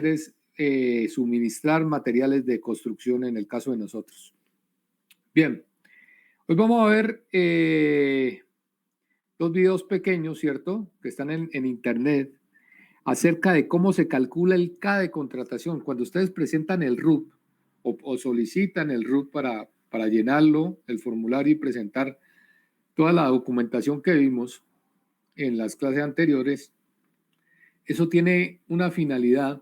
es suministrar materiales de construcción en el caso de nosotros. Bien, hoy vamos a ver dos videos pequeños, ¿cierto? Que están en internet acerca de cómo se calcula el CA de contratación. Cuando ustedes presentan el RUP o solicitan el RUP para llenarlo, el formulario y presentar toda la documentación que vimos en las clases anteriores, eso tiene una finalidad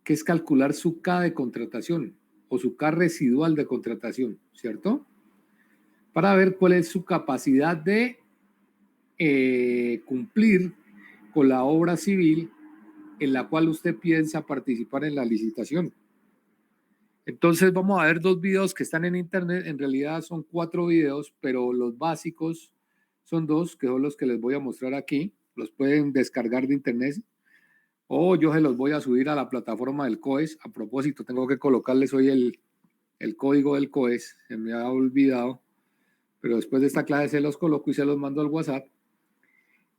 que es calcular su CA de contratación o su CA residual de contratación, ¿cierto? Para ver cuál es su capacidad de cumplir con la obra civil en la cual usted piensa participar en la licitación. Entonces vamos a ver dos videos que están en internet, en realidad son 4 videos, pero los básicos son 2, que son los que les voy a mostrar aquí, los pueden descargar de internet o yo se los voy a subir a la plataforma del COES. A propósito, tengo que colocarles hoy el código del COES, se me ha olvidado, pero después de esta clase se los coloco y se los mando al WhatsApp.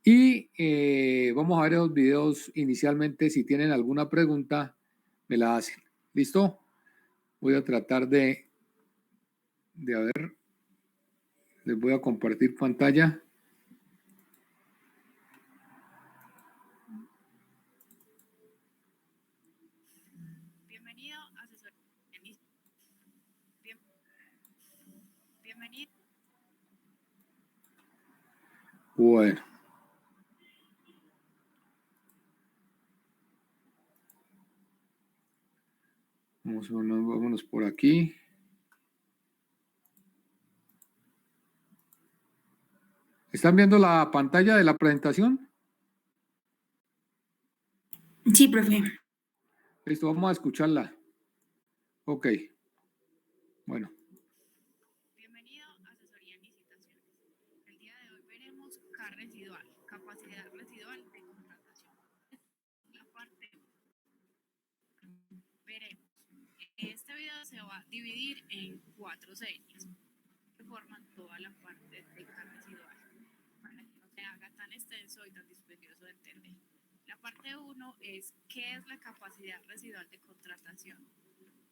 Y vamos a ver esos videos inicialmente. Si tienen alguna pregunta, me la hacen. ¿Listo? Voy a tratar de ver. Les voy a compartir pantalla. Bienvenido, asesor. Bienvenido. Bueno. Vámonos por aquí. ¿Están viendo la pantalla de la presentación? Sí, profe. Listo, vamos a escucharla. Ok. Bueno. Bienvenido a Asesoría en Licitaciones. El día de hoy veremos CA residual, capacidad residual de contratación. La parte veremos. Este video se va a dividir en 4 series que forman toda la parte de CA residual para que no se haga tan extenso y tan dispendioso de entender. La parte 1 es ¿qué es la capacidad residual de contratación?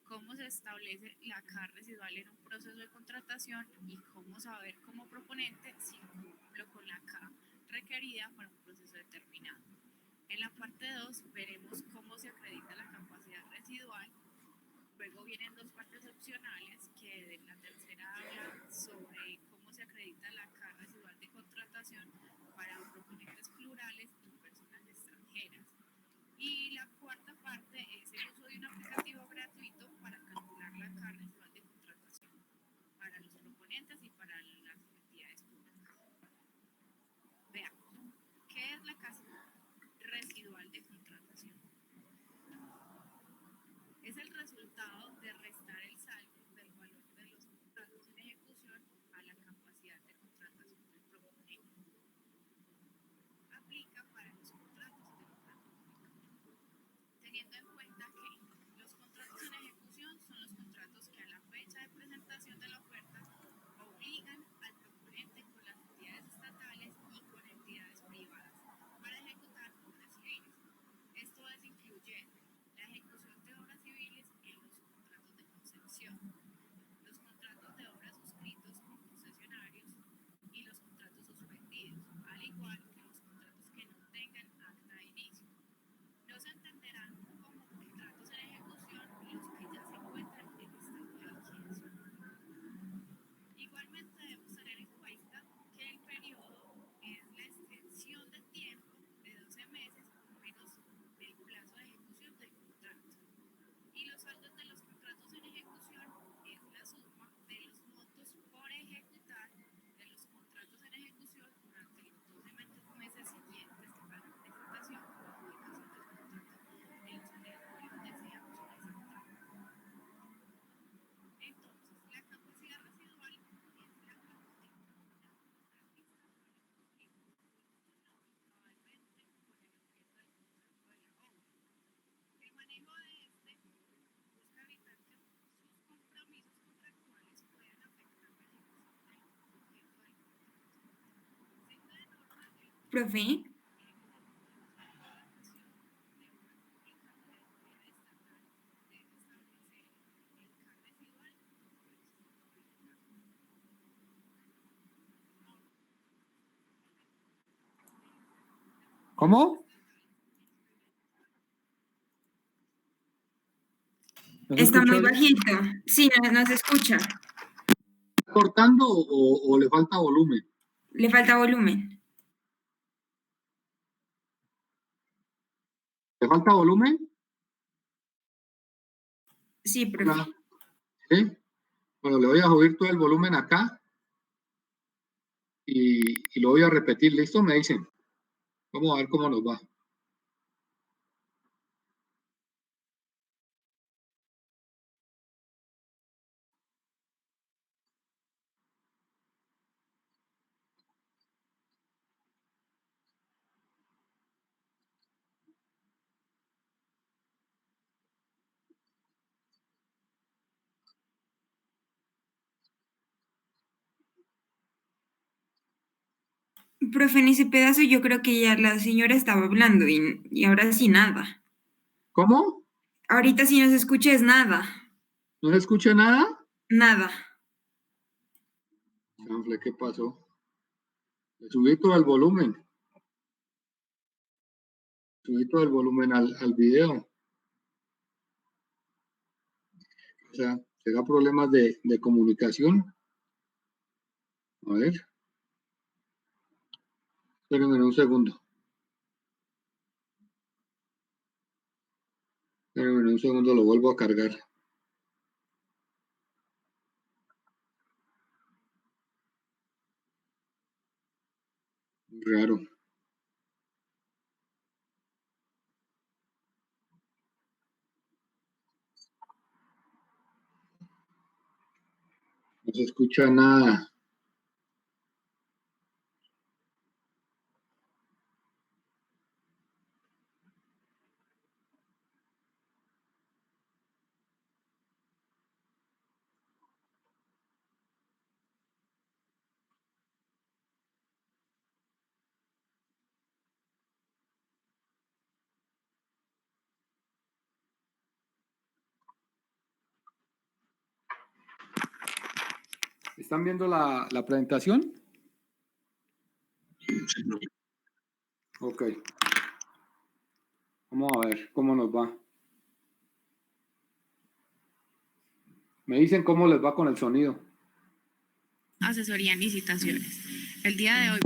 Cómo se establece la CA residual en un proceso de contratación y cómo saber como proponente si cumplo con la CA requerida para un proceso determinado. En la parte 2 veremos cómo se acredita la capacidad residual. Luego vienen 2 partes opcionales que en la tercera habla sobre cómo se acredita la CA residual de contratación para proponentes plurales y personas extranjeras. Y la cuarta parte es el uso de un aplicativo gratuito para calcular la CA residual de contratación para los proponentes y para las entidades públicas. Veamos, ¿qué es la CA residual de contratación? Es el resultado de restar el saldo del valor de los contratos en ejecución a la capacidad de contratación del proponente. Aplica para los contratos de obra pública, teniendo en cuenta que los contratos en ejecución son los contratos que a la fecha de presentación de la oferta obligan al proponente con las entidades estatales y con entidades privadas para ejecutar obras civiles. Esto incluye la ejecución de obras civiles en los contratos de concepción, los contratos de obras suscritos con concesionarios y los contratos suspendidos, al igual que los contratos que no tengan acta de inicio. No se entenderán como contratos en ejecución los que ya se encuentran en estado de liquidación. Igualmente debemos tener en cuenta que el periodo es la extensión de tiempo de 12 meses menos del plazo de ejecución del contrato. Y los saldos de los contratos en ejecución es la suma de los montos por ejecutar de los contratos en ejecución durante los 12 meses siguientes a la presentación o publicación del contrato en los territorios deseados presentar. Entonces, la capacidad residual es la capacidad cabalmente con el objeto del contrato de la obra. El manejo de busca evitar que sus compromisos contractuales puedan afectar la ejecución del objeto del contrato. Según la norma del Profe. ¿Cómo? ¿No se Está escucha muy bien? bajito. Sí, no se escucha. ¿Está cortando o le falta volumen? Le falta volumen. ¿Le falta volumen? Sí, profe. Hola. ¿Sí? Bueno, le voy a subir todo el volumen acá y lo voy a repetir. ¿Listo? Me dicen. Vamos a ver cómo nos va. Profe, en ese pedazo yo creo que ya la señora estaba hablando y ahora sí nada. ¿Cómo? Ahorita sí no se escucha es nada. ¿No se escucha nada? Nada. Chanfle, ¿qué pasó? Le subí todo el volumen. Subí todo el volumen al video. O sea, ¿será problemas de comunicación? A ver, espérenme un segundo. Espérenme un segundo, lo vuelvo a cargar. Raro. No se escucha nada. ¿Están viendo la presentación? Ok. Vamos a ver cómo nos va. Me dicen cómo les va con el sonido. Asesoría en licitaciones. El día de hoy.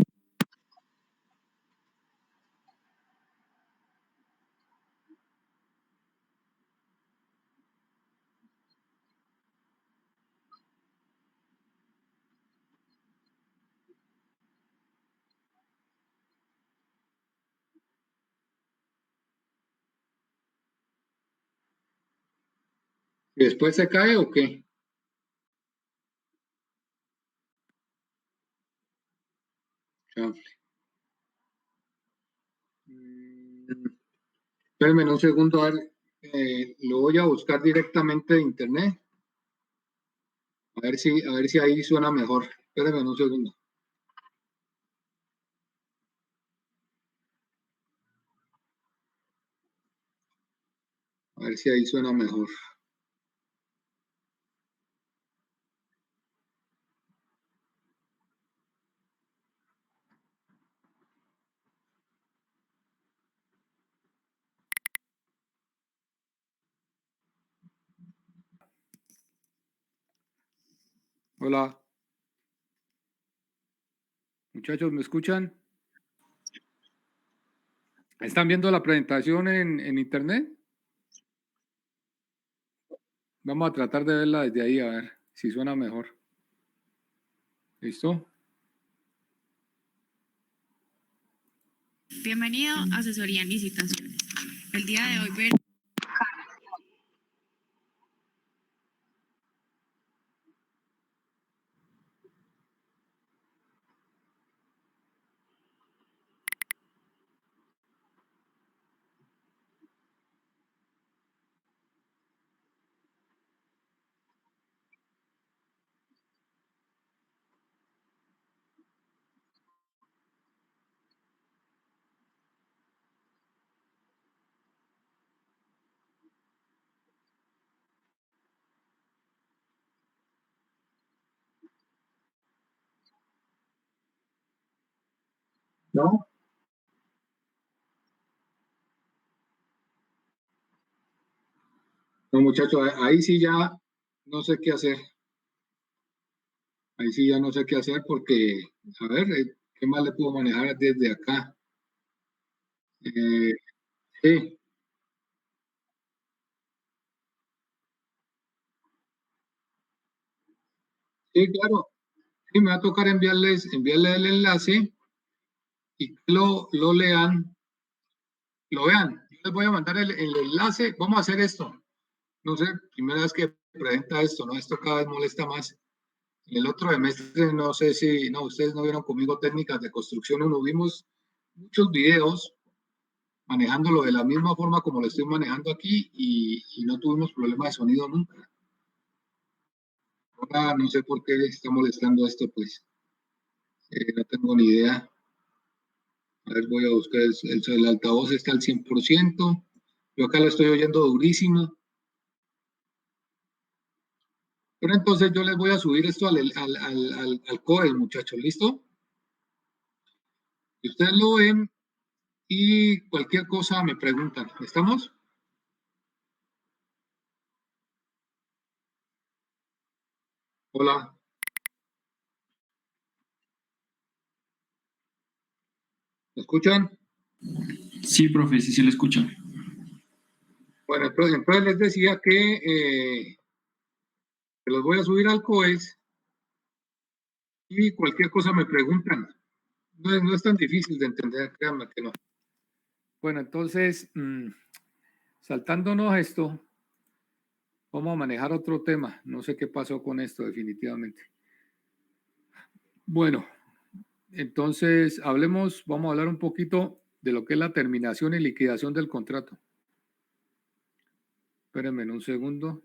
¿Y después se cae o qué? Chanfle. Espérenme un segundo, a ver, lo voy a buscar directamente de internet. A ver si ahí suena mejor. Espérenme un segundo. A ver si ahí suena mejor. Hola. Muchachos, ¿me escuchan? ¿Están viendo la presentación en internet? Vamos a tratar de verla desde ahí, a ver si suena mejor. ¿Listo? Bienvenido a Asesoría en Licitaciones. El día de hoy ver. ¿No? No, muchachos, ahí sí ya no sé qué hacer. Ahí sí ya no sé qué hacer porque, a ver, ¿qué más le puedo manejar desde acá? Eh, sí, sí, claro. Sí, me va a tocar enviarle el enlace y que lo lean, lo vean. Yo les voy a mandar el enlace. Vamos a hacer esto. No sé, primera vez que presenta esto, ¿no? Esto cada vez molesta más. El otro semestre, no sé si, no, ustedes no vieron conmigo técnicas de construcción, no vimos muchos videos manejándolo de la misma forma como lo estoy manejando aquí y no tuvimos problema de sonido nunca. Ahora no sé por qué está molestando esto, pues no tengo ni idea. A ver, voy a buscar el altavoz está al 100%. Yo acá lo estoy oyendo durísimo. Pero entonces yo les voy a subir esto al COE, muchachos, ¿listo? Y ustedes lo ven y cualquier cosa me preguntan. ¿Estamos? Hola, ¿me escuchan? Sí, profe, sí se le escucha. Bueno, entonces les decía que los voy a subir al COES y cualquier cosa me preguntan. No es tan difícil de entender, créanme que no. Bueno, entonces, saltándonos esto, vamos a manejar otro tema. No sé qué pasó con esto definitivamente. Bueno, entonces vamos a hablar un poquito de lo que es la terminación y liquidación del contrato. Espérenme un segundo.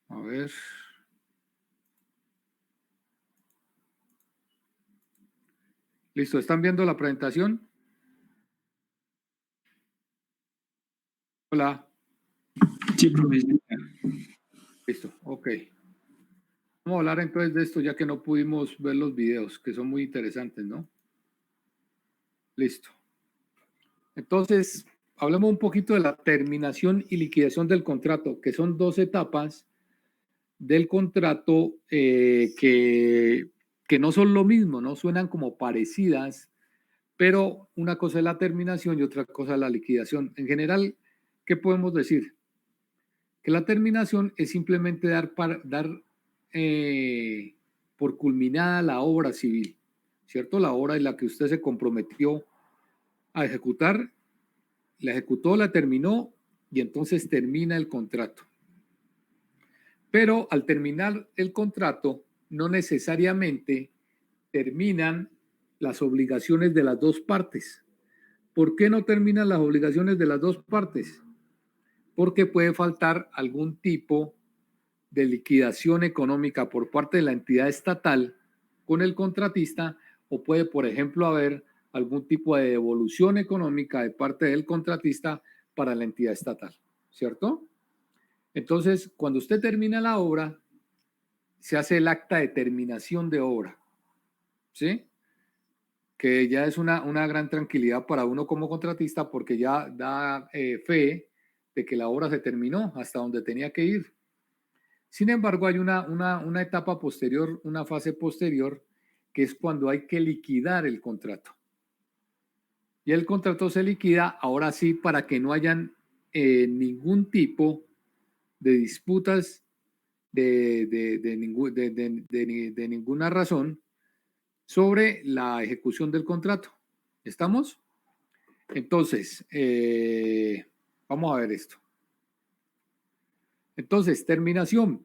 A ver. Listo, ¿están viendo la presentación? Hola. Sí, profe. Listo, ok. Vamos a hablar entonces de esto ya que no pudimos ver los videos, que son muy interesantes, ¿no? Listo. Entonces, hablemos un poquito de la terminación y liquidación del contrato, que son dos etapas del contrato que no son lo mismo, no suenan como parecidas, pero una cosa es la terminación y otra cosa es la liquidación. En general, ¿qué podemos decir? Que la terminación es simplemente dar por culminada la obra civil, ¿cierto? La obra en la que usted se comprometió a ejecutar, la ejecutó, la terminó y entonces termina el contrato. Pero al terminar el contrato, no necesariamente terminan las obligaciones de las dos partes. ¿Por qué no terminan las obligaciones de las dos partes? Porque puede faltar algún tipo de liquidación económica por parte de la entidad estatal con el contratista o puede, por ejemplo, haber algún tipo de devolución económica de parte del contratista para la entidad estatal, ¿cierto? Entonces, cuando usted termina la obra, se hace el acta de terminación de obra, ¿sí? Que ya es una gran tranquilidad para uno como contratista porque ya da fe de que la obra se terminó hasta donde tenía que ir. Sin embargo, hay una etapa posterior, una fase posterior, que es cuando hay que liquidar el contrato. Y el contrato se liquida ahora sí para que no hayan ningún tipo de disputas de ninguna razón sobre la ejecución del contrato. ¿Estamos? Entonces, vamos a ver esto. Entonces, terminación,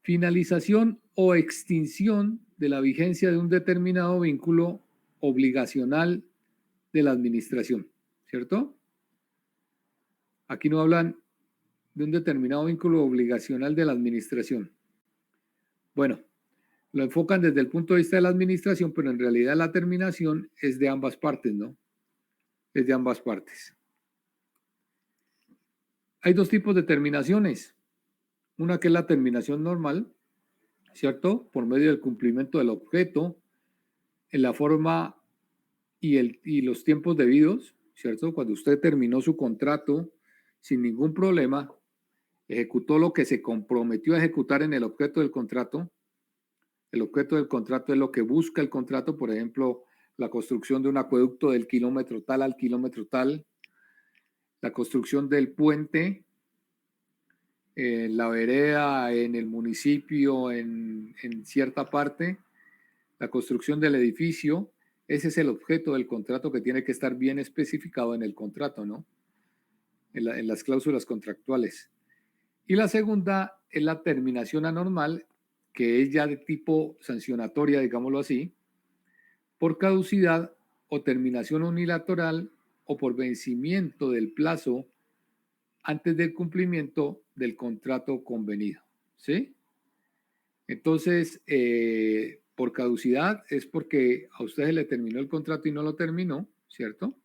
finalización o extinción de la vigencia de un determinado vínculo obligacional de la administración, ¿cierto? Aquí no hablan de un determinado vínculo obligacional de la administración. Bueno, lo enfocan desde el punto de vista de la administración, pero en realidad la terminación es de ambas partes, ¿no? Es de ambas partes. Hay dos tipos de terminaciones. Una que es la terminación normal, ¿cierto? Por medio del cumplimiento del objeto, en la forma y los tiempos debidos, ¿cierto? Cuando usted terminó su contrato sin ningún problema, ejecutó lo que se comprometió a ejecutar en el objeto del contrato. El objeto del contrato es lo que busca el contrato, por ejemplo, la construcción de un acueducto del kilómetro tal al kilómetro tal, la construcción del puente en la vereda, en el municipio, en cierta parte, la construcción del edificio. Ese es el objeto del contrato que tiene que estar bien especificado en el contrato, ¿no? En las cláusulas contractuales. Y la segunda es la terminación anormal, que es ya de tipo sancionatoria, digámoslo así, por caducidad o terminación unilateral o por vencimiento del plazo antes del cumplimiento del contrato convenido. ¿Sí? Entonces, por caducidad es porque a ustedes le terminó el contrato y no lo terminó, ¿cierto?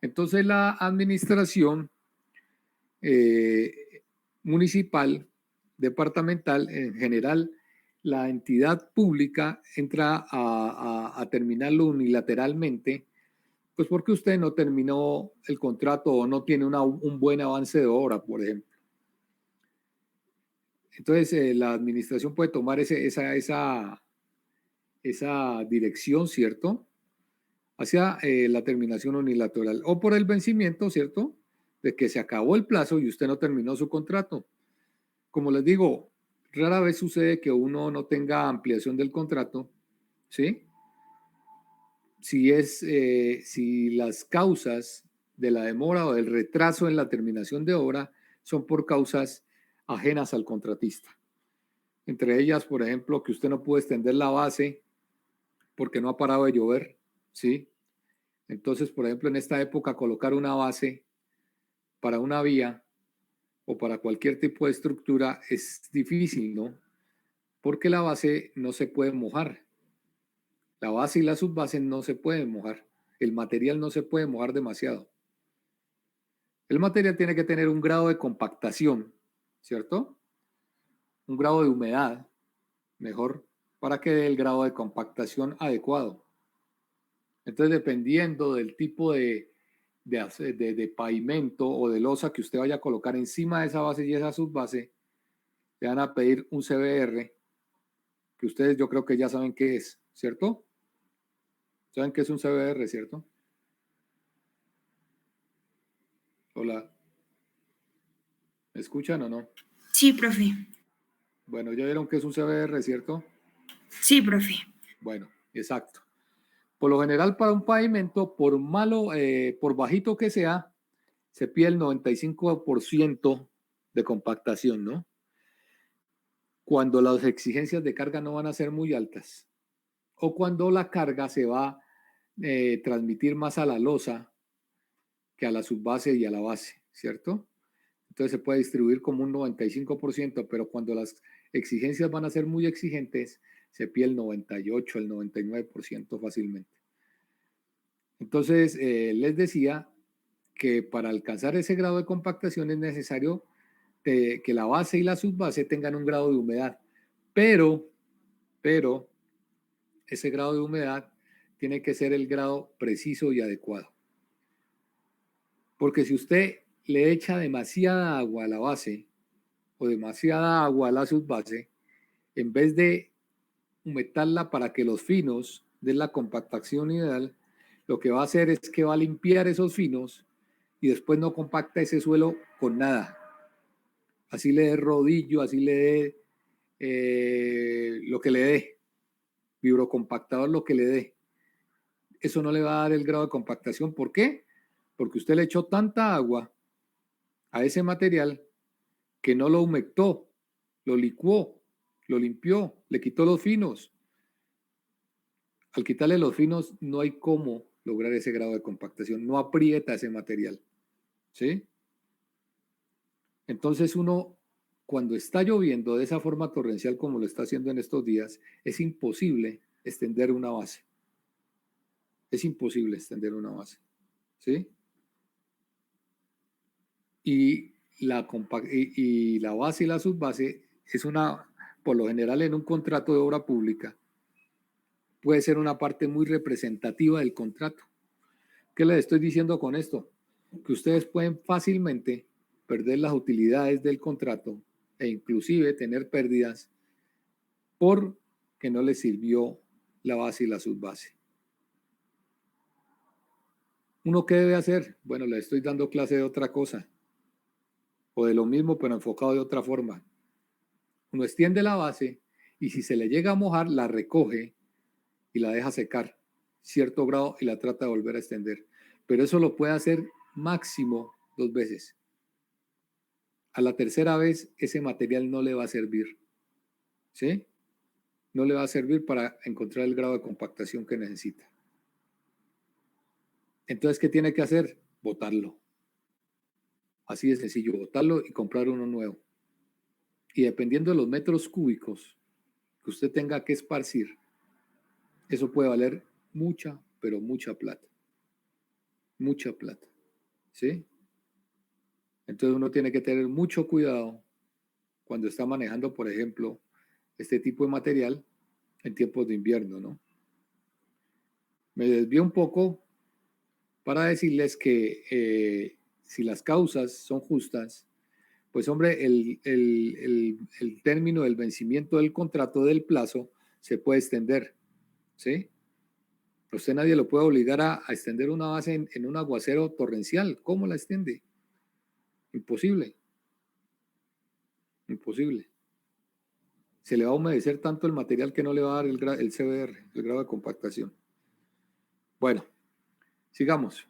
Entonces la administración municipal, departamental, en general, la entidad pública entra a terminarlo unilateralmente, pues porque usted no terminó el contrato o no tiene un buen avance de obra, por ejemplo. Entonces, la administración puede tomar esa dirección, ¿cierto? Hacia la terminación unilateral o por el vencimiento, ¿cierto? De que se acabó el plazo y usted no terminó su contrato. Como les digo, rara vez sucede que uno no tenga ampliación del contrato, ¿sí? Si las causas de la demora o del retraso en la terminación de obra son por causas ajenas al contratista. Entre ellas, por ejemplo, que usted no pudo extender la base porque no ha parado de llover, ¿sí? Entonces, por ejemplo, en esta época colocar una base para una vía o para cualquier tipo de estructura es difícil, ¿no? Porque la base no se puede mojar. La base y la subbase no se pueden mojar. El material no se puede mojar demasiado. El material tiene que tener un grado de compactación, ¿cierto? Un grado de humedad, mejor, para que dé el grado de compactación adecuado. Entonces, dependiendo del tipo de pavimento o de losa que usted vaya a colocar encima de esa base y esa subbase, le van a pedir un CBR, que ustedes yo creo que ya saben qué es, ¿cierto? ¿Saben qué es un CBR, cierto? Hola. ¿Me escuchan o no? Sí, profe. Bueno, ya vieron que es un CBR, ¿cierto? Sí, profe. Bueno, exacto. Por lo general, para un pavimento, por bajito que sea, se pide el 95% de compactación, ¿no? Cuando las exigencias de carga no van a ser muy altas o cuando la carga se va a transmitir más a la losa que a la subbase y a la base, ¿cierto? Entonces se puede distribuir como un 95%, pero cuando las exigencias van a ser muy exigentes, se pide el 98, el 99% fácilmente. Entonces, les decía que para alcanzar ese grado de compactación es necesario que la base y la subbase tengan un grado de humedad, pero ese grado de humedad tiene que ser el grado preciso y adecuado. Porque si usted le echa demasiada agua a la base o demasiada agua a la subbase, en vez de humectarla para que los finos den la compactación ideal, lo que va a hacer es que va a limpiar esos finos y después no compacta ese suelo con nada. Así le dé rodillo, así le dé lo que le dé, vibrocompactador lo que le dé. Eso no le va a dar el grado de compactación. ¿Por qué? Porque usted le echó tanta agua a ese material que no lo humectó, lo licuó, lo limpió, le quitó los finos. Al quitarle los finos no hay cómo lograr ese grado de compactación, no aprieta ese material, ¿sí? Entonces uno, cuando está lloviendo de esa forma torrencial como lo está haciendo en estos días, es imposible extender una base. Es imposible extender una base, ¿sí? Y la base y la subbase es por lo general en un contrato de obra pública, puede ser una parte muy representativa del contrato. ¿Qué les estoy diciendo con esto? Que ustedes pueden fácilmente perder las utilidades del contrato e inclusive tener pérdidas porque no le sirvió la base y la subbase. ¿Uno qué debe hacer? Bueno, le estoy dando clase de otra cosa, o de lo mismo pero enfocado de otra forma. Uno extiende la base y si se le llega a mojar, la recoge y la deja secar cierto grado y la trata de volver a extender. Pero eso lo puede hacer máximo 2 veces. A la tercera vez ese material no le va a servir, ¿sí? No le va a servir para encontrar el grado de compactación que necesita. Entonces, ¿qué tiene que hacer? Botarlo. Así de sencillo, botarlo y comprar uno nuevo. Y dependiendo de los metros cúbicos que usted tenga que esparcir, eso puede valer mucha, pero mucha plata. Mucha plata, ¿sí? Entonces uno tiene que tener mucho cuidado cuando está manejando, por ejemplo, este tipo de material en tiempos de invierno, ¿no? Me desvío un poco para decirles que si las causas son justas, pues hombre, el término del vencimiento del contrato del plazo se puede extender, ¿sí? Usted nadie lo puede obligar a extender una base en un aguacero torrencial. ¿Cómo la extiende? Imposible. Imposible. Se le va a humedecer tanto el material que no le va a dar el CBR, el grado de compactación. Bueno, sigamos.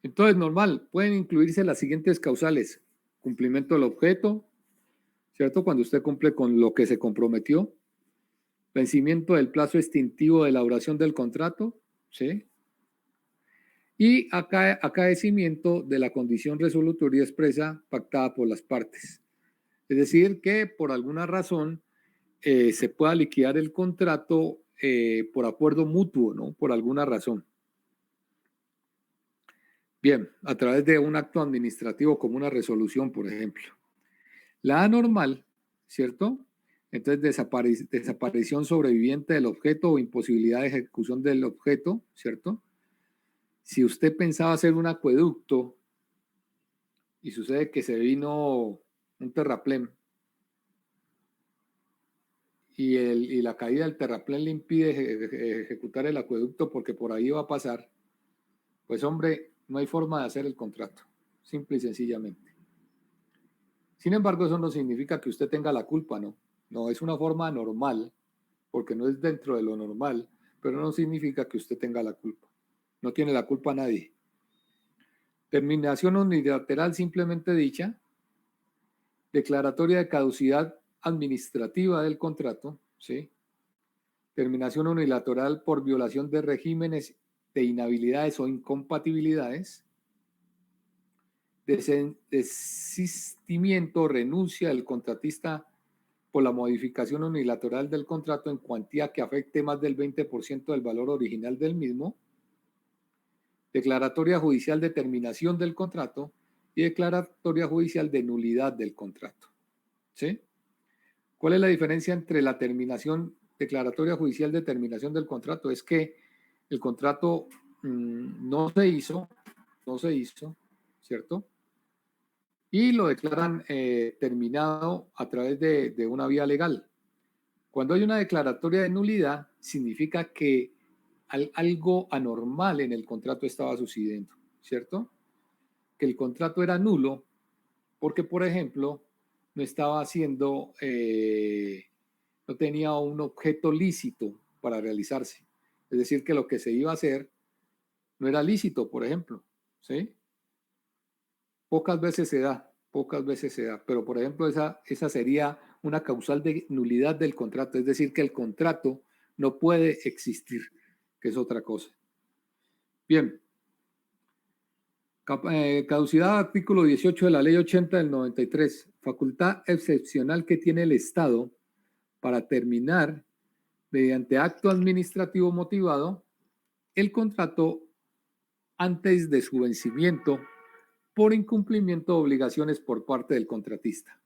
Entonces, normal, pueden incluirse las siguientes causales. Cumplimiento del objeto, ¿cierto? Cuando usted cumple con lo que se comprometió. Vencimiento del plazo extintivo de elaboración del contrato, ¿sí? Y acaecimiento de la condición resolutoria expresa pactada por las partes. Es decir, que por alguna razón se pueda liquidar el contrato por acuerdo mutuo, ¿no? Por alguna razón. Bien, a través de un acto administrativo como una resolución, por ejemplo. La anormal, ¿cierto? Entonces, desaparición sobreviviente del objeto o imposibilidad de ejecución del objeto, ¿cierto? Si usted pensaba hacer un acueducto y sucede que se vino un terraplén y la caída del terraplén le impide ejecutar el acueducto porque por ahí va a pasar, pues hombre, no hay forma de hacer el contrato, simple y sencillamente. Sin embargo, eso no significa que usted tenga la culpa, ¿no? No, es una forma normal, porque no es dentro de lo normal, pero no significa que usted tenga la culpa. No tiene la culpa nadie. Terminación unilateral simplemente dicha, declaratoria de caducidad administrativa del contrato, ¿sí? Terminación unilateral por violación de regímenes de inhabilidades o incompatibilidades, desistimiento o renuncia del contratista por la modificación unilateral del contrato en cuantía que afecte más del 20% del valor original del mismo, declaratoria judicial de terminación del contrato y declaratoria judicial de nulidad del contrato. ¿Sí? ¿Cuál es la diferencia entre la declaratoria judicial de terminación del contrato? Es que el contrato no se hizo, ¿cierto? Y lo declaran terminado a través de una vía legal. Cuando hay una declaratoria de nulidad, significa que algo anormal en el contrato estaba sucediendo, ¿cierto? Que el contrato era nulo porque, por ejemplo, no estaba haciendo, no tenía un objeto lícito para realizarse. Es decir, que lo que se iba a hacer no era lícito, por ejemplo, ¿sí? Pocas veces se da, pero por ejemplo esa sería una causal de nulidad del contrato, es decir, que el contrato no puede existir, que es otra cosa. Bien, caducidad artículo 18 de la ley 80 del 93, facultad excepcional que tiene el Estado para terminar mediante acto administrativo motivado el contrato antes de su vencimiento por incumplimiento de obligaciones por parte del contratista.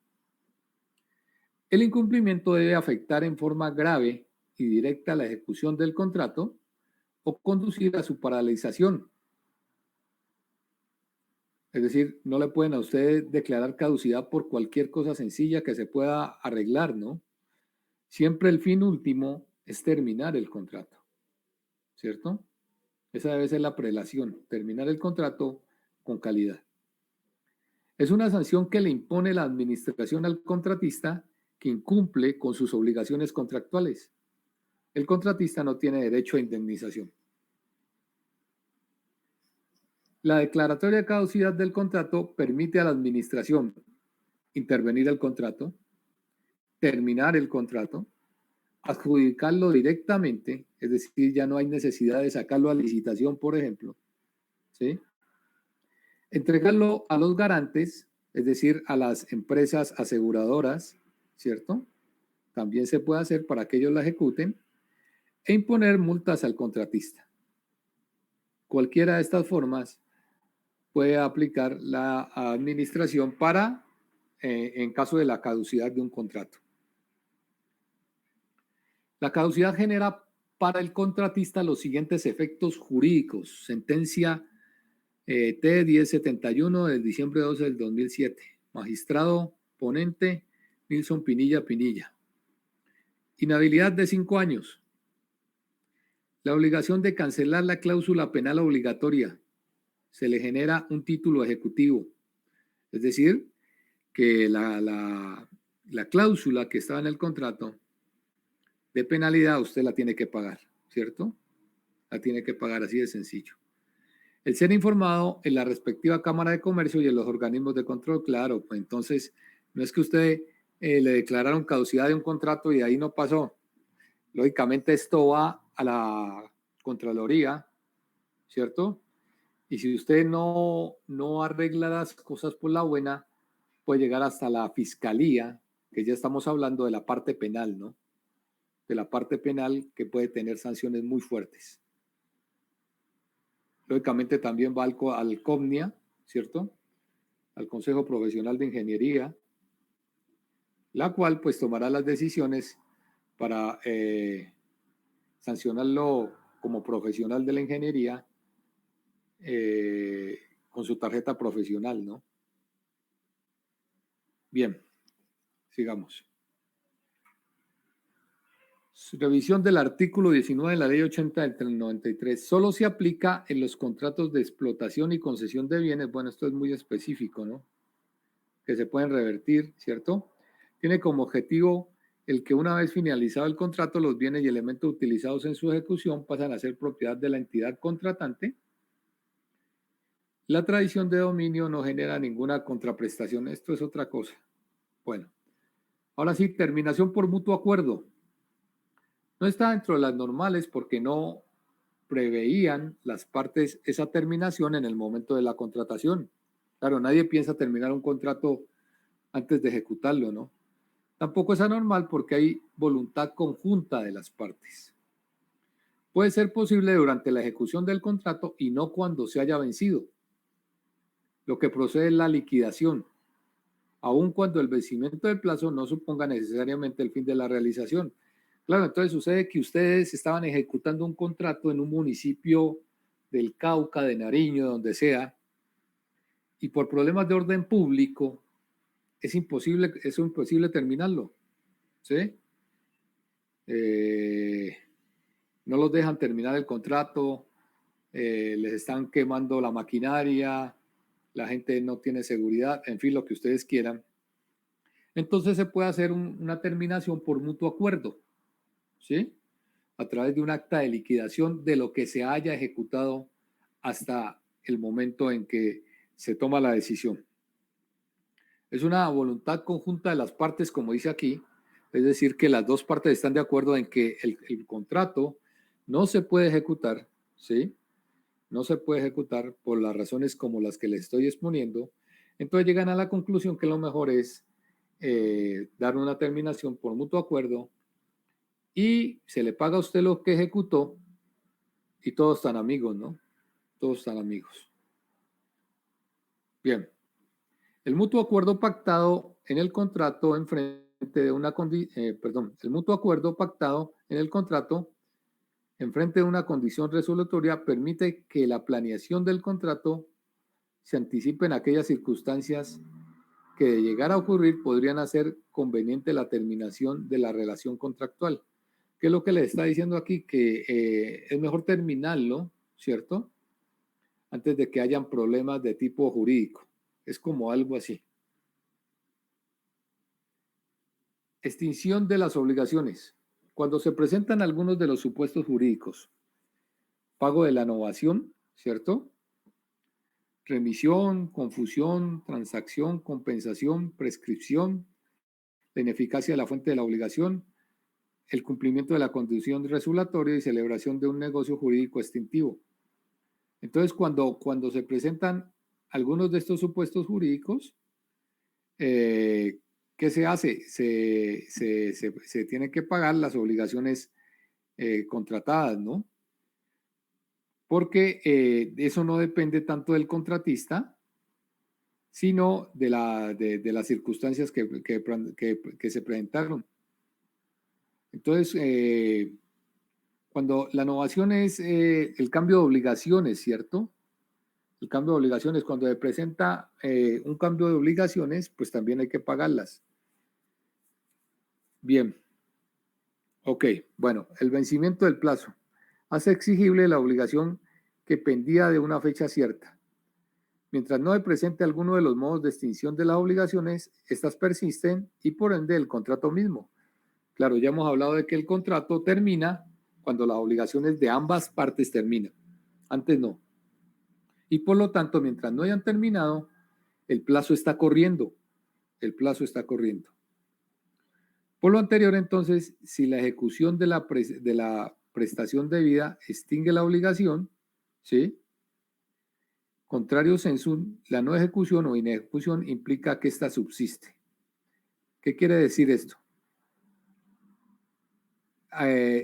El incumplimiento debe afectar en forma grave y directa la ejecución del contrato o conducir a su paralización. Es decir, no le pueden a usted declarar caducidad por cualquier cosa sencilla que se pueda arreglar, ¿no? Siempre el fin último es terminar el contrato, ¿cierto? Esa debe ser la prelación, terminar el contrato con calidad. Es una sanción que le impone la administración al contratista que incumple con sus obligaciones contractuales. El contratista no tiene derecho a indemnización. La declaratoria de caducidad del contrato permite a la administración intervenir el contrato, terminar el contrato, adjudicarlo directamente, es decir, ya no hay necesidad de sacarlo a licitación, por ejemplo, ¿sí? Entregarlo a los garantes, es decir, a las empresas aseguradoras, ¿cierto? También se puede hacer para que ellos la ejecuten e imponer multas al contratista. Cualquiera de estas formas puede aplicar la administración para, en caso de la caducidad de un contrato. La caducidad genera para el contratista los siguientes efectos jurídicos. Sentencia T-1071 del diciembre 12 del 2007. Magistrado ponente Nilson Pinilla Pinilla. Inhabilidad de 5 años. La obligación de cancelar la cláusula penal obligatoria. Se le genera un título ejecutivo. Es decir, que la cláusula que estaba en el contrato de penalidad usted la tiene que pagar, ¿cierto? La tiene que pagar, así de sencillo. El ser informado en la respectiva Cámara de Comercio y en los organismos de control, claro, pues entonces no es que usted le declararon caducidad de un contrato y ahí no pasó. Lógicamente esto va a la Contraloría, ¿cierto? Y si usted no arregla las cosas por la buena, puede llegar hasta la Fiscalía, que ya estamos hablando de la parte penal, ¿no? De la parte penal que puede tener sanciones muy fuertes. Lógicamente también va al COMNIA, ¿cierto? Al Consejo Profesional de Ingeniería, la cual pues tomará las decisiones para sancionarlo como profesional de la ingeniería con su tarjeta profesional, ¿no? Bien, sigamos. Revisión del artículo 19 de la Ley 80 del 93. Solo se aplica en los contratos de explotación y concesión de bienes. Bueno, esto es muy específico, ¿no? Que se pueden revertir, ¿cierto? Tiene como objetivo el que una vez finalizado el contrato, los bienes y elementos utilizados en su ejecución pasan a ser propiedad de la entidad contratante. La tradición de dominio no genera ninguna contraprestación. Esto es otra cosa. Bueno, ahora sí, terminación por mutuo acuerdo. No está dentro de las normales porque no preveían las partes esa terminación en el momento de la contratación. Claro, nadie piensa terminar un contrato antes de ejecutarlo, ¿no? Tampoco es anormal porque hay voluntad conjunta de las partes. Puede ser posible durante la ejecución del contrato y no cuando se haya vencido. Lo que procede es la liquidación, aun cuando el vencimiento del plazo no suponga necesariamente el fin de la realización. Claro, entonces sucede que ustedes estaban ejecutando un contrato en un municipio del Cauca, de Nariño, donde sea, y por problemas de orden público es imposible terminarlo, ¿sí? No los dejan terminar el contrato, les están quemando la maquinaria, la gente no tiene seguridad, en fin, lo que ustedes quieran. Entonces se puede hacer una terminación por mutuo acuerdo, ¿sí? A través de un acta de liquidación de lo que se haya ejecutado hasta el momento en que se toma la decisión. Es una voluntad conjunta de las partes, como dice aquí, es decir, que las dos partes están de acuerdo en que el contrato no se puede ejecutar, ¿sí? No se puede ejecutar por las razones como las que les estoy exponiendo. Entonces llegan a la conclusión que lo mejor es dar una terminación por mutuo acuerdo y se le paga a usted lo que ejecutó y todos están amigos, ¿no? Todos están amigos. Bien. El mutuo acuerdo pactado en el contrato el mutuo acuerdo pactado en el contrato enfrente de una condición resolutoria permite que la planeación del contrato se anticipen aquellas circunstancias que de llegar a ocurrir podrían hacer conveniente la terminación de la relación contractual. ¿Qué es lo que le está diciendo aquí? Que es mejor terminarlo, ¿cierto? Antes de que hayan problemas de tipo jurídico. Es como algo así. Extinción de las obligaciones. Cuando se presentan algunos de los supuestos jurídicos, pago de la novación, ¿cierto? Remisión, confusión, transacción, compensación, prescripción, la ineficacia de la fuente de la obligación, el cumplimiento de la condición regulatoria y celebración de un negocio jurídico extintivo. Entonces, cuando se presentan algunos de estos supuestos jurídicos, ¿qué se hace? Se tienen que pagar las obligaciones contratadas, ¿no? Porque eso no depende tanto del contratista, sino de las circunstancias que se presentaron. Entonces, cuando la novación es el cambio de obligaciones, ¿cierto? El cambio de obligaciones, cuando se presenta un cambio de obligaciones, pues también hay que pagarlas. Bien. Ok, bueno, el vencimiento del plazo. Hace exigible la obligación que pendía de una fecha cierta. Mientras no se presente alguno de los modos de extinción de las obligaciones, estas persisten y por ende el contrato mismo. Claro, ya hemos hablado de que el contrato termina cuando las obligaciones de ambas partes terminan. Antes no. Y por lo tanto, mientras no hayan terminado, el plazo está corriendo. El plazo está corriendo. Por lo anterior, entonces, si la ejecución de la prestación debida extingue la obligación, ¿sí? Contrario sensum, la no ejecución o inejecución implica que ésta subsiste. ¿Qué quiere decir esto?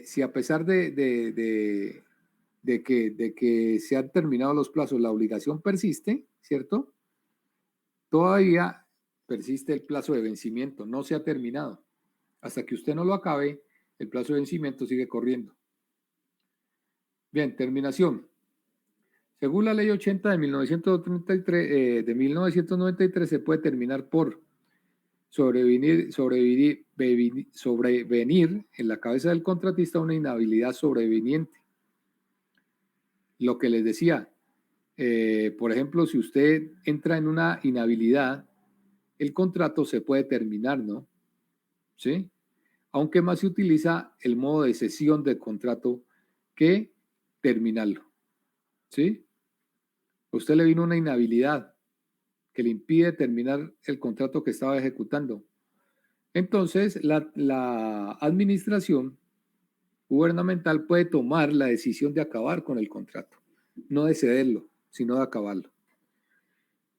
Si a pesar de que se han terminado los plazos, la obligación persiste, ¿cierto? Todavía persiste el plazo de vencimiento, no se ha terminado. Hasta que usted no lo acabe, el plazo de vencimiento sigue corriendo. Bien, terminación. Según la ley 80 de 1993, se puede terminar por sobrevenir en la cabeza del contratista una inhabilidad sobreveniente. Lo que les decía, por ejemplo, si usted entra en una inhabilidad, el contrato se puede terminar, ¿no? ¿Sí? Aunque más se utiliza el modo de cesión del contrato que terminarlo. ¿Sí? A usted le vino una inhabilidad que le impide terminar el contrato que estaba ejecutando. Entonces, la administración gubernamental puede tomar la decisión de acabar con el contrato, no de cederlo, sino de acabarlo.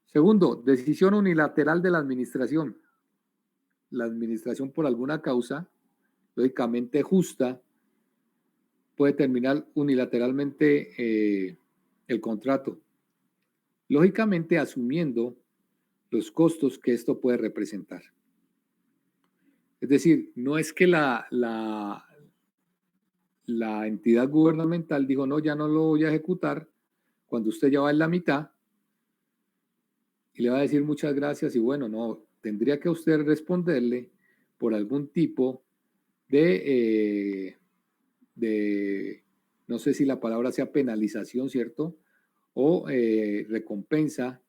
Segundo, decisión unilateral de la administración. La administración, por alguna causa, lógicamente justa, puede terminar unilateralmente el contrato, lógicamente asumiendo los costos que esto puede representar. Es decir, no es que la entidad gubernamental dijo, no, ya no lo voy a ejecutar, cuando usted ya va en la mitad, y le va a decir muchas gracias, y bueno, no, tendría que usted responderle por algún tipo de no sé si la palabra sea penalización, ¿cierto? O recompensa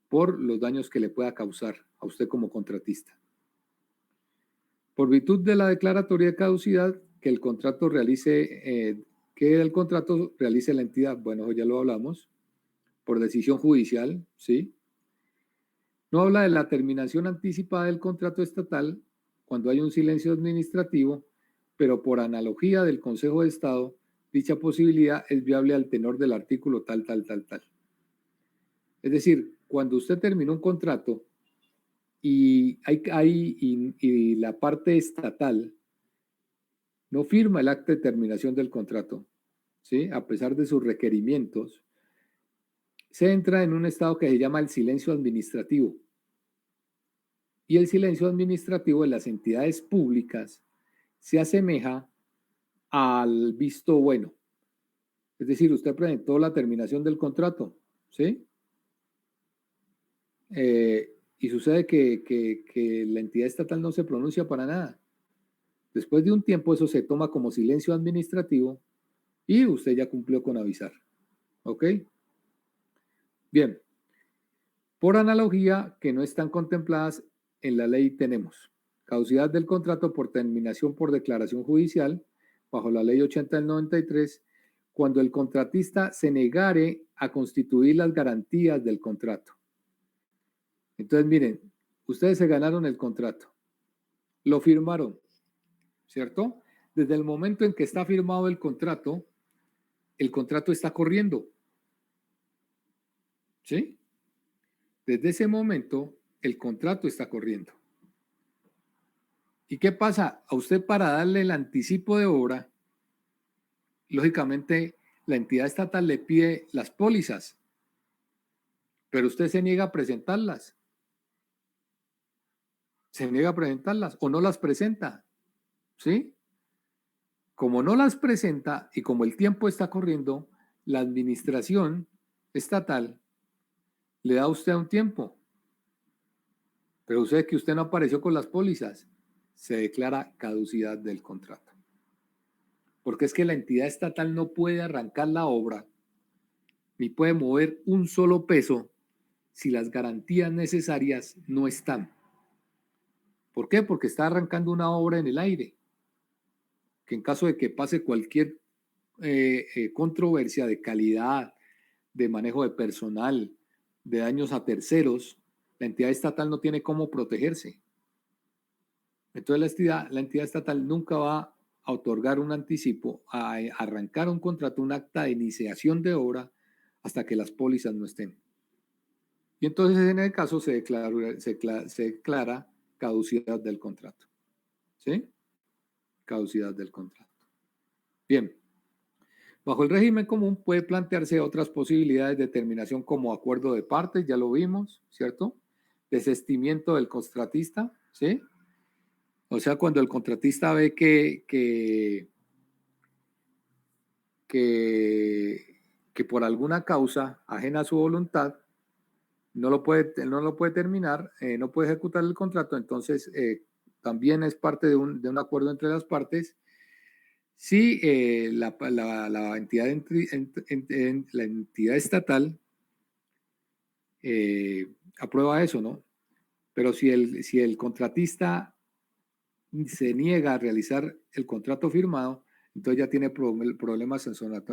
por los daños que le pueda causar a usted como contratista. Por virtud de la declaratoria de caducidad, que el contrato realice la entidad, bueno, ya lo hablamos, por decisión judicial, ¿sí? No habla de la terminación anticipada del contrato estatal cuando hay un silencio administrativo, pero por analogía del Consejo de Estado, dicha posibilidad es viable al tenor del artículo tal. Es decir, cuando usted termina un contrato y la parte estatal no firma el acta de terminación del contrato, ¿sí? A pesar de sus requerimientos, se entra en un estado que se llama el silencio administrativo. Y el silencio administrativo de las entidades públicas se asemeja al visto bueno. Es decir, usted presentó la terminación del contrato, ¿sí? y sucede que la entidad estatal no se pronuncia para nada. Después de un tiempo eso se toma como silencio administrativo y usted ya cumplió con avisar. ¿Ok? Bien. Por analogía, que no están contempladas en la ley tenemos caducidad del contrato por terminación por declaración judicial, bajo la ley 80 del 93, cuando el contratista se negare a constituir las garantías del contrato. Entonces, miren, ustedes se ganaron el contrato, lo firmaron, ¿cierto? Desde el momento en que está firmado el contrato está corriendo, ¿sí? Desde ese momento, el contrato está corriendo. ¿Y qué pasa? A usted para darle el anticipo de obra, lógicamente la entidad estatal le pide las pólizas, pero usted se niega a presentarlas. Se niega a presentarlas o no las presenta, ¿sí? Como no las presenta y como el tiempo está corriendo, la administración estatal le da a usted un tiempo. Pero usted que usted no apareció con las pólizas, se declara caducidad del contrato. Porque es que la entidad estatal no puede arrancar la obra ni puede mover un solo peso si las garantías necesarias no están. ¿Por qué? Porque está arrancando una obra en el aire, que en caso de que pase cualquier controversia de calidad, de manejo de personal, de daños a terceros, la entidad estatal no tiene cómo protegerse. Entonces la entidad estatal nunca va a otorgar un anticipo, a arrancar un contrato, un acta de iniciación de obra hasta que las pólizas no estén. Y entonces en el caso se declara caducidad del contrato. ¿Sí? Caducidad del contrato. Bien. Bajo el régimen común puede plantearse otras posibilidades de terminación como acuerdo de partes, ya lo vimos, ¿cierto? Desistimiento del contratista, ¿sí? O sea, cuando el contratista ve que por alguna causa ajena a su voluntad no lo puede terminar, no puede ejecutar el contrato, entonces también es parte de un acuerdo entre las partes. Si la entidad estatal aprueba eso, ¿no? Pero si el contratista se niega a realizar el contrato firmado, entonces ya tiene problemas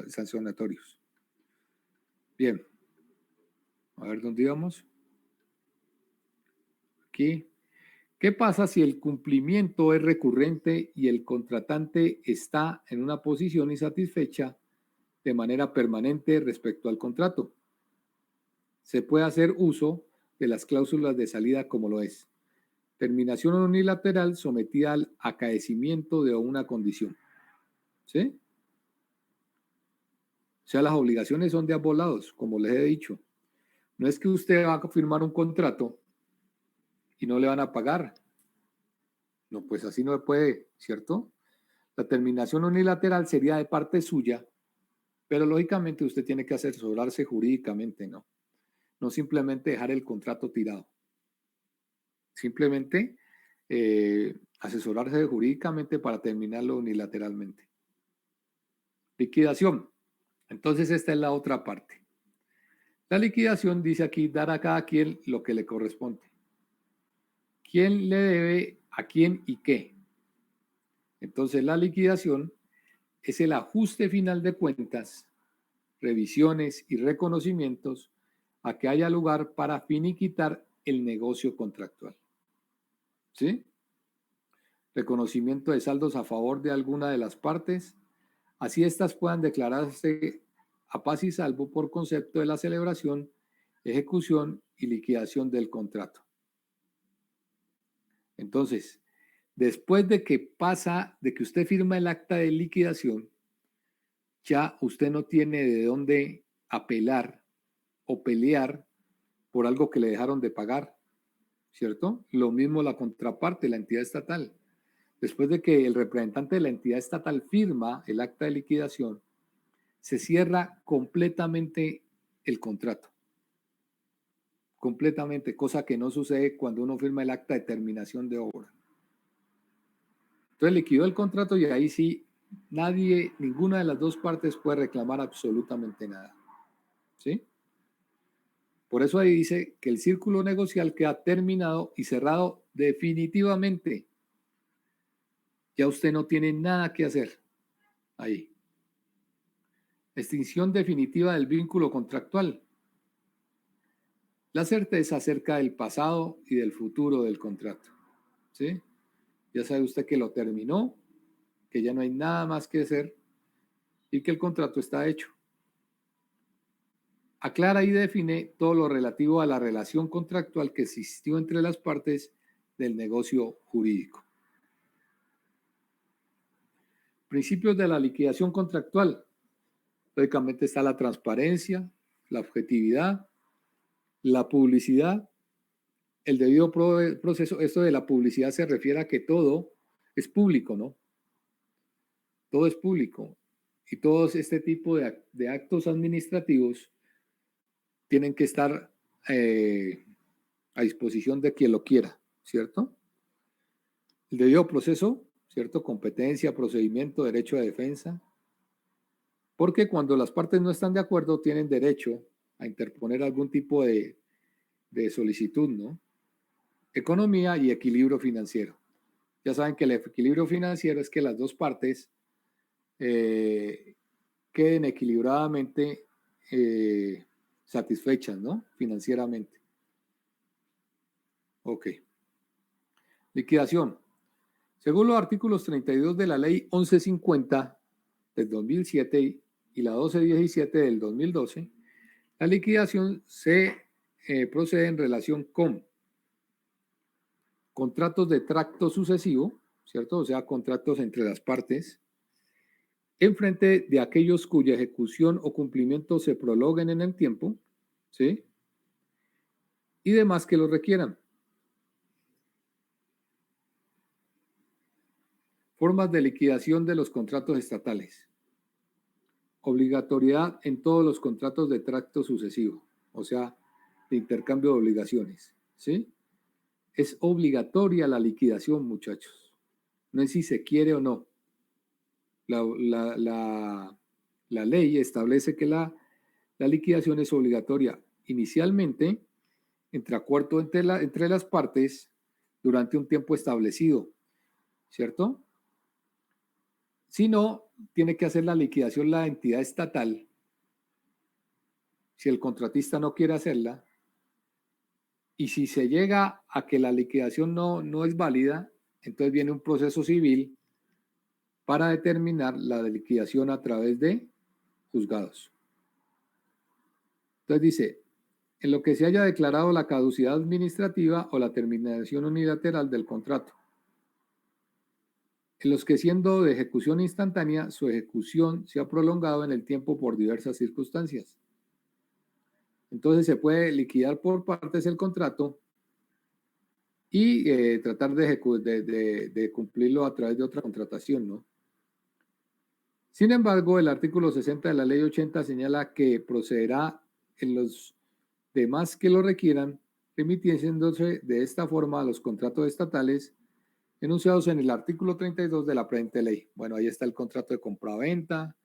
sancionatorios. Bien. A ver dónde íbamos. Aquí. ¿Qué pasa si el cumplimiento es recurrente y el contratante está en una posición insatisfecha de manera permanente respecto al contrato? Se puede hacer uso de las cláusulas de salida como lo es. Terminación unilateral sometida al acaecimiento de una condición. ¿Sí? O sea, las obligaciones son de ambos lados, como les he dicho. No es que usted va a firmar un contrato y no le van a pagar. No, pues así no se puede, ¿cierto? La terminación unilateral sería de parte suya, pero lógicamente usted tiene que asesorarse jurídicamente, ¿no? No simplemente dejar el contrato tirado. Simplemente asesorarse jurídicamente para terminarlo unilateralmente. Liquidación. Entonces esta es la otra parte. La liquidación dice aquí dar a cada quien lo que le corresponde. ¿Quién le debe a quién y qué? Entonces la liquidación es el ajuste final de cuentas, revisiones y reconocimientos a que haya lugar para finiquitar el negocio contractual. ¿Sí? Reconocimiento de saldos a favor de alguna de las partes, así éstas puedan declararse a paz y salvo por concepto de la celebración, ejecución y liquidación del contrato. Entonces, después de que usted firma el acta de liquidación, ya usted no tiene de dónde apelar o pelear por algo que le dejaron de pagar, ¿cierto? Lo mismo la contraparte, la entidad estatal. Después de que el representante de la entidad estatal firma el acta de liquidación, se cierra completamente el contrato. completamente, cosa que no sucede cuando uno firma el acta de terminación de obra. Entonces liquidó el contrato y ahí sí nadie, ninguna de las dos partes puede reclamar absolutamente nada. ¿Sí? Por eso ahí dice que el círculo negocial queda terminado y cerrado definitivamente. Ya usted no tiene nada que hacer ahí. Extinción definitiva del vínculo contractual. La certeza acerca del pasado y del futuro del contrato. ¿Sí? Ya sabe usted que lo terminó, que ya no hay nada más que hacer y que el contrato está hecho. Aclara y define todo lo relativo a la relación contractual que existió entre las partes del negocio jurídico. Principios de la liquidación contractual. Lógicamente está la transparencia, la objetividad, la publicidad, el debido proceso. Esto de la publicidad se refiere a que todo es público, ¿no? Todo es público. Y todos este tipo de actos administrativos tienen que estar a disposición de quien lo quiera, ¿cierto? El debido proceso, ¿cierto? Competencia, procedimiento, derecho de defensa. Porque cuando las partes no están de acuerdo, tienen derecho a interponer algún tipo de solicitud, ¿no? Economía y equilibrio financiero. Ya saben que el equilibrio financiero es que las dos partes queden equilibradamente satisfechas, ¿no? Financieramente. Ok. Liquidación. Según los artículos 32 de la Ley 1150 del 2007 y la 1217 del 2012, la liquidación se procede en relación con contratos de tracto sucesivo, ¿cierto? O sea, contratos entre las partes, en frente de aquellos cuya ejecución o cumplimiento se prolonguen en el tiempo, ¿sí? Y demás que lo requieran. Formas de liquidación de los contratos estatales. Obligatoriedad en todos los contratos de tracto sucesivo, o sea, de intercambio de obligaciones, ¿sí? Es obligatoria la liquidación, muchachos. No es si se quiere o no. La ley establece que la liquidación es obligatoria inicialmente entre acuerdo entre las partes durante un tiempo establecido, ¿cierto? Si no, tiene que hacer la liquidación la entidad estatal. Si el contratista no quiere hacerla, y si se llega a que la liquidación no es válida, entonces viene un proceso civil para determinar la liquidación a través de juzgados. Entonces dice, en lo que se haya declarado la caducidad administrativa o la terminación unilateral del contrato, en los que siendo de ejecución instantánea, su ejecución se ha prolongado en el tiempo por diversas circunstancias. Entonces se puede liquidar por partes el contrato y tratar de cumplirlo a través de otra contratación, ¿no? Sin embargo, el artículo 60 de la Ley 80 señala que procederá en los demás que lo requieran, remitiéndose de esta forma a los contratos estatales enunciados en el artículo 32 de la presente ley. Bueno, ahí está el contrato de compraventa,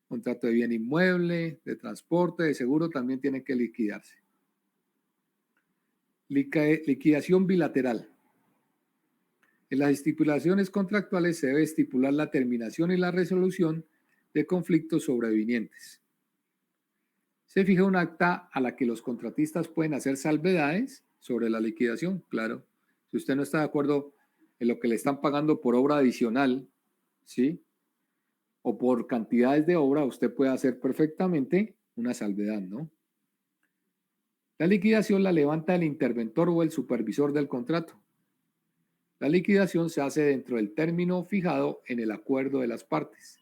contrato de bien inmueble, de transporte, de seguro, también tienen que liquidarse. Liquidación bilateral. En las estipulaciones contractuales se debe estipular la terminación y la resolución de conflictos sobrevinientes. Se fija un acta a la que los contratistas pueden hacer salvedades sobre la liquidación, claro. Si usted no está de acuerdo en lo que le están pagando por obra adicional, ¿sí? O por cantidades de obra, usted puede hacer perfectamente una salvedad, ¿no? La liquidación la levanta el interventor o el supervisor del contrato. La liquidación se hace dentro del término fijado en el acuerdo de las partes.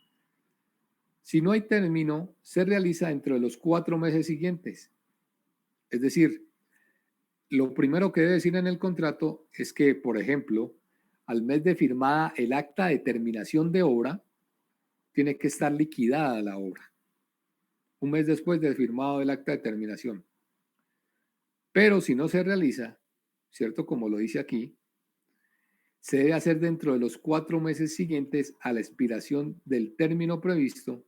Si no hay término, se realiza dentro de los 4 meses siguientes. Es decir, lo primero que debe decir en el contrato es que, por ejemplo, al mes de firmada el acta de terminación de obra, tiene que estar liquidada la obra. Un mes después de firmado el acta de terminación. Pero si no se realiza, ¿cierto? Como lo dice aquí, se debe hacer dentro de los 4 meses siguientes a la expiración del término previsto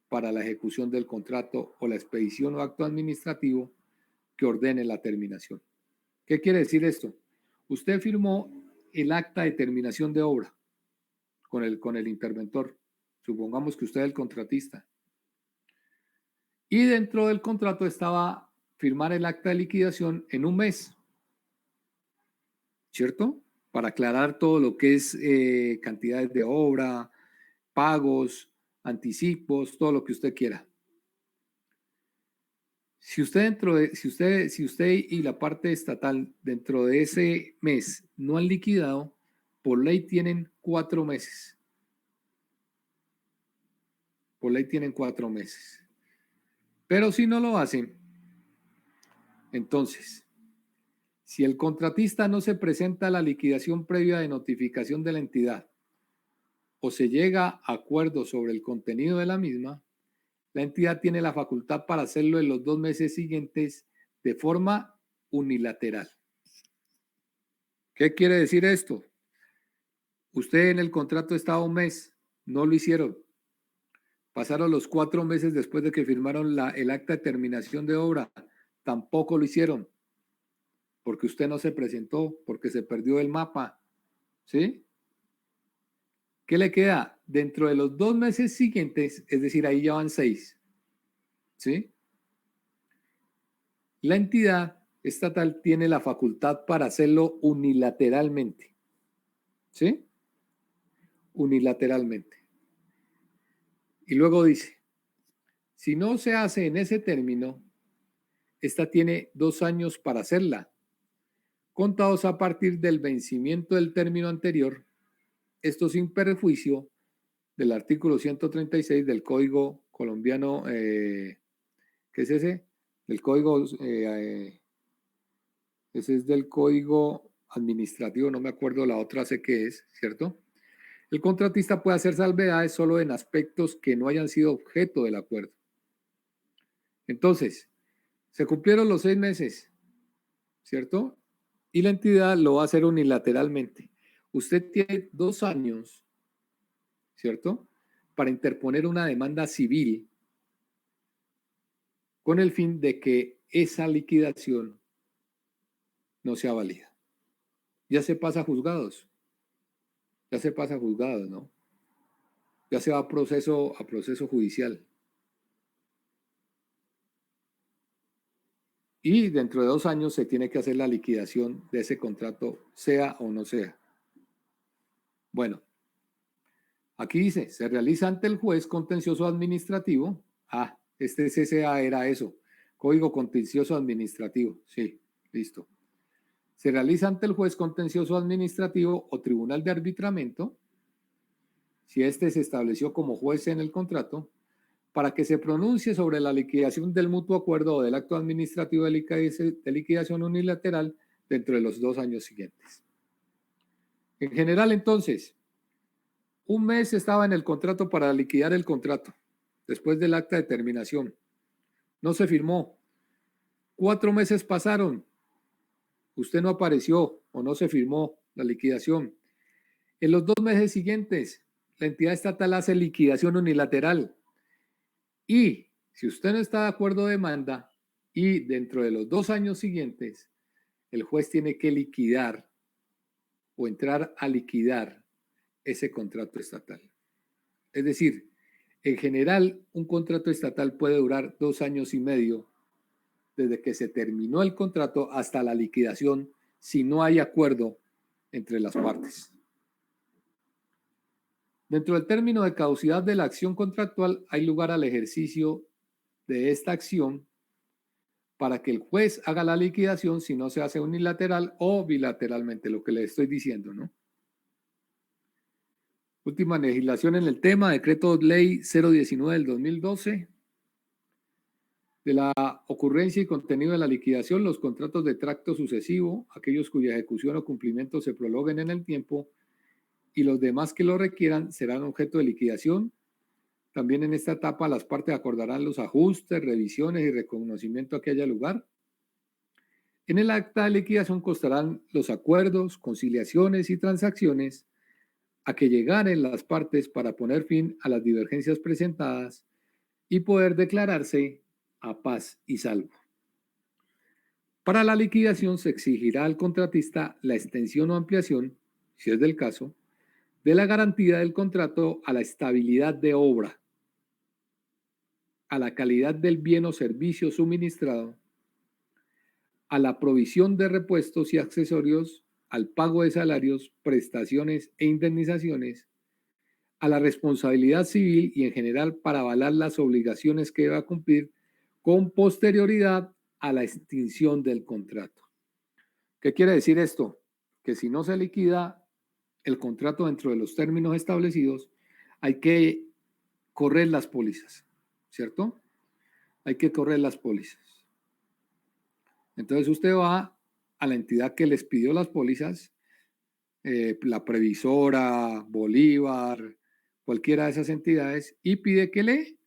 para la ejecución del contrato o la expedición o acto administrativo que ordene la terminación. ¿Qué quiere decir esto? Usted firmó el acta de terminación de obra con el interventor. Supongamos que usted es el contratista. Y dentro del contrato estaba firmar el acta de liquidación en un mes, ¿cierto? Para aclarar todo lo que es cantidades de obra, pagos, anticipos, todo lo que usted quiera. Si usted y la parte estatal dentro de ese mes no han liquidado, por ley tienen 4 meses. Por ley tienen 4 meses. Pero si no lo hacen, entonces, si el contratista no se presenta a la liquidación previa de notificación de la entidad o se llega a acuerdo sobre el contenido de la misma, la entidad tiene la facultad para hacerlo en los 2 meses siguientes de forma unilateral. ¿Qué quiere decir esto? Usted en el contrato estaba un mes, no lo hicieron. Pasaron los 4 meses después de que firmaron el acta de terminación de obra, tampoco lo hicieron. Porque usted no se presentó, porque se perdió el mapa. ¿Sí? ¿Qué le queda? Dentro de los 2 meses siguientes, es decir, ahí ya van 6. ¿Sí? La entidad estatal tiene la facultad para hacerlo unilateralmente. ¿Sí? Unilateralmente. Y luego dice, si no se hace en ese término, esta tiene 2 años para hacerla, contados a partir del vencimiento del término anterior, esto sin perjuicio del artículo 136 del Código Colombiano, ¿qué es ese? Del Código, ese es del Código Administrativo, no me acuerdo la otra, sé qué es, ¿cierto? El contratista puede hacer salvedades solo en aspectos que no hayan sido objeto del acuerdo. Entonces, se cumplieron los 6 meses, ¿cierto? Y la entidad lo va a hacer unilateralmente. Usted tiene 2 años, ¿cierto? Para interponer una demanda civil con el fin de que esa liquidación no sea válida. Ya se pasa a juzgados. Ya se pasa a juzgados, ¿no? Ya se va a proceso judicial. Y dentro de 2 años se tiene que hacer la liquidación de ese contrato, sea o no sea. Bueno, aquí dice, se realiza ante el juez contencioso administrativo. Ah, este CCA era eso, Código Contencioso Administrativo. Sí, listo. Se realiza ante el juez contencioso administrativo o tribunal de arbitramiento, si éste se estableció como juez en el contrato, para que se pronuncie sobre la liquidación del mutuo acuerdo o del acto administrativo de liquidación unilateral dentro de los 2 años siguientes. En general, entonces, un mes estaba en el contrato para liquidar el contrato, después del acta de terminación. No se firmó. 4 meses pasaron. Usted no apareció o no se firmó la liquidación. En los 2 meses siguientes, la entidad estatal hace liquidación unilateral. Y si usted no está de acuerdo, demanda, y dentro de los 2 años siguientes, el juez tiene que liquidar o entrar a liquidar ese contrato estatal. Es decir, en general, un contrato estatal puede durar 2 años y medio desde que se terminó el contrato hasta la liquidación si no hay acuerdo entre las partes. Dentro del término de caducidad de la acción contractual hay lugar al ejercicio de esta acción para que el juez haga la liquidación si no se hace unilateral o bilateralmente, lo que le estoy diciendo, ¿no? Última legislación en el tema, decreto ley 019 del 2012. De la ocurrencia y contenido de la liquidación, los contratos de tracto sucesivo, aquellos cuya ejecución o cumplimiento se prolonguen en el tiempo, y los demás que lo requieran serán objeto de liquidación. También en esta etapa las partes acordarán los ajustes, revisiones y reconocimiento a que haya lugar. En el acta de liquidación constarán los acuerdos, conciliaciones y transacciones a que llegaren las partes para poner fin a las divergencias presentadas y poder declararse a paz y salvo. Para la liquidación se exigirá al contratista la extensión o ampliación, si es del caso, de la garantía del contrato a la estabilidad de obra, a la calidad del bien o servicio suministrado, a la provisión de repuestos y accesorios, al pago de salarios, prestaciones e indemnizaciones, a la responsabilidad civil y en general para avalar las obligaciones que deba cumplir con posterioridad a la extinción del contrato. ¿Qué quiere decir esto? Que si no se liquida el contrato dentro de los términos establecidos, hay que correr las pólizas, ¿cierto? Hay que correr las pólizas. Entonces usted va a la entidad que les pidió las pólizas, la Previsora, Bolívar, cualquiera de esas entidades, y pide que le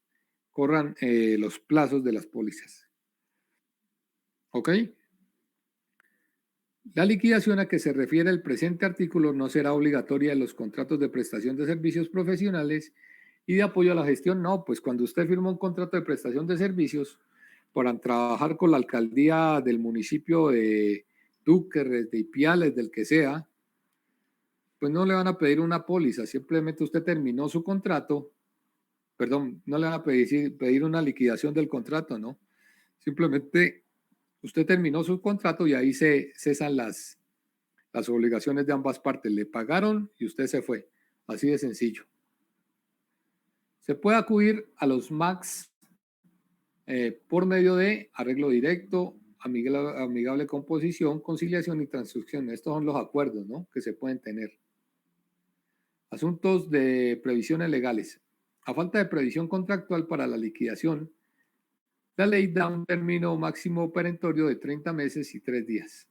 corran los plazos de las pólizas. ¿Ok? La liquidación a que se refiere el presente artículo no será obligatoria en los contratos de prestación de servicios profesionales y de apoyo a la gestión. No, pues cuando usted firma un contrato de prestación de servicios para trabajar con la alcaldía del municipio de Túquerres, de Ipiales, del que sea, pues no le van a pedir una póliza, simplemente usted terminó su contrato, perdón, no le van a pedir una liquidación del contrato, ¿no? Simplemente usted terminó su contrato y ahí se cesan las obligaciones de ambas partes. Le pagaron y usted se fue. Así de sencillo. Se puede acudir a los MACs por medio de arreglo directo, amigable composición, conciliación y transacción. Estos son los acuerdos, ¿no?, que se pueden tener. Asuntos de previsiones legales. A falta de previsión contractual para la liquidación, la ley da un término máximo perentorio de 30 meses y 3 días.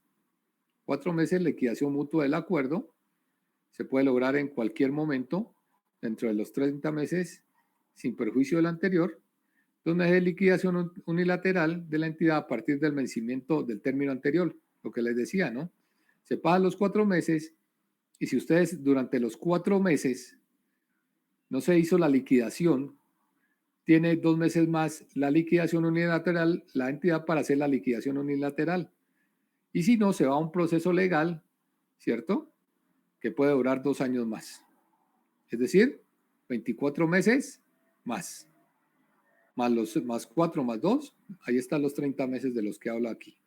4 meses liquidación mutua del acuerdo. Se puede lograr en cualquier momento dentro de los 30 meses sin perjuicio del anterior. 2 meses de liquidación unilateral de la entidad a partir del vencimiento del término anterior. Lo que les decía, ¿no? Se pagan los 4 meses y si ustedes durante los 4 meses no se hizo la liquidación, tiene 2 meses más la liquidación unilateral, la entidad para hacer la liquidación unilateral. Y si no, se va a un proceso legal, ¿cierto?, que puede durar 2 años más. Es decir, 24 meses más. Más 4 más 2, ahí están los 30 meses de los que habla aquí.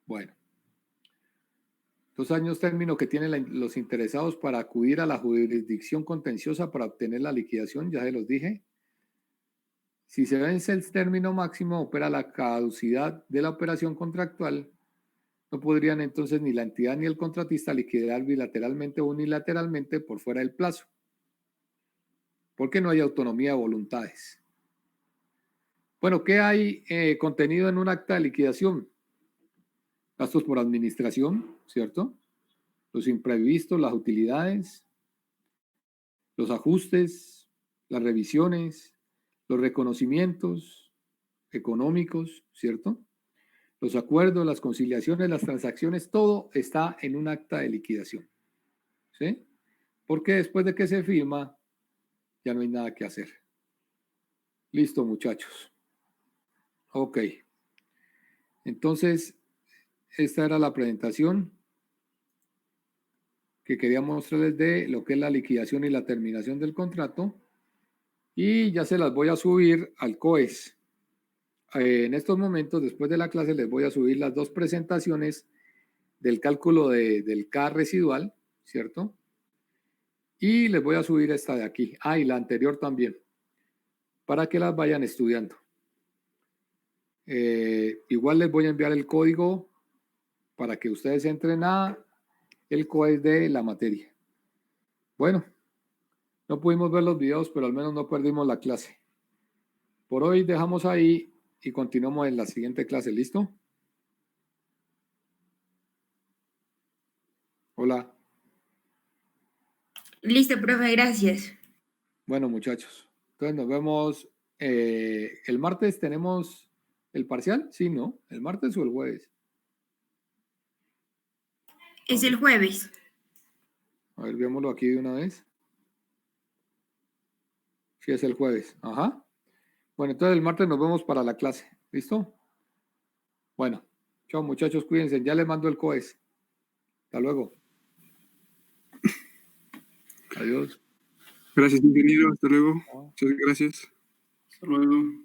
Bueno. 2 años término que tienen los interesados para acudir a la jurisdicción contenciosa para obtener la liquidación, ya se los dije. Si se vence el término máximo, opera la caducidad de la operación contractual. No podrían entonces ni la entidad ni el contratista liquidar bilateralmente o unilateralmente por fuera del plazo, porque no hay autonomía de voluntades. Bueno, ¿qué hay contenido en un acta de liquidación? Gastos por administración, ¿cierto? Los imprevistos, las utilidades, los ajustes, las revisiones, los reconocimientos económicos, ¿cierto? Los acuerdos, las conciliaciones, las transacciones, todo está en un acta de liquidación, ¿sí? Porque después de que se firma, ya no hay nada que hacer. Listo, muchachos. Ok. Entonces, esta era la presentación que quería mostrarles de lo que es la liquidación y la terminación del contrato. Y ya se las voy a subir al COES. En estos momentos, después de la clase, les voy a subir las 2 presentaciones del cálculo del K residual, ¿cierto? Y les voy a subir esta de aquí. Ah, y la anterior también, para que las vayan estudiando. Igual les voy a enviar el código para que ustedes entren a el COES de la materia. Bueno, no pudimos ver los videos, pero al menos no perdimos la clase. Por hoy dejamos ahí y continuamos en la siguiente clase. ¿Listo? Hola. Listo, profe, gracias. Bueno, muchachos, entonces nos vemos. El martes tenemos ¿El parcial? Sí, ¿no? ¿El martes o el jueves? Es el jueves. A ver, veámoslo aquí de una vez. Sí, es el jueves. Ajá. Bueno, entonces el martes nos vemos para la clase. ¿Listo? Bueno, chao muchachos, cuídense. Ya les mando el COES. Hasta luego. Adiós. Gracias, ingeniero. Hasta luego. Chao. Muchas gracias. Hasta luego.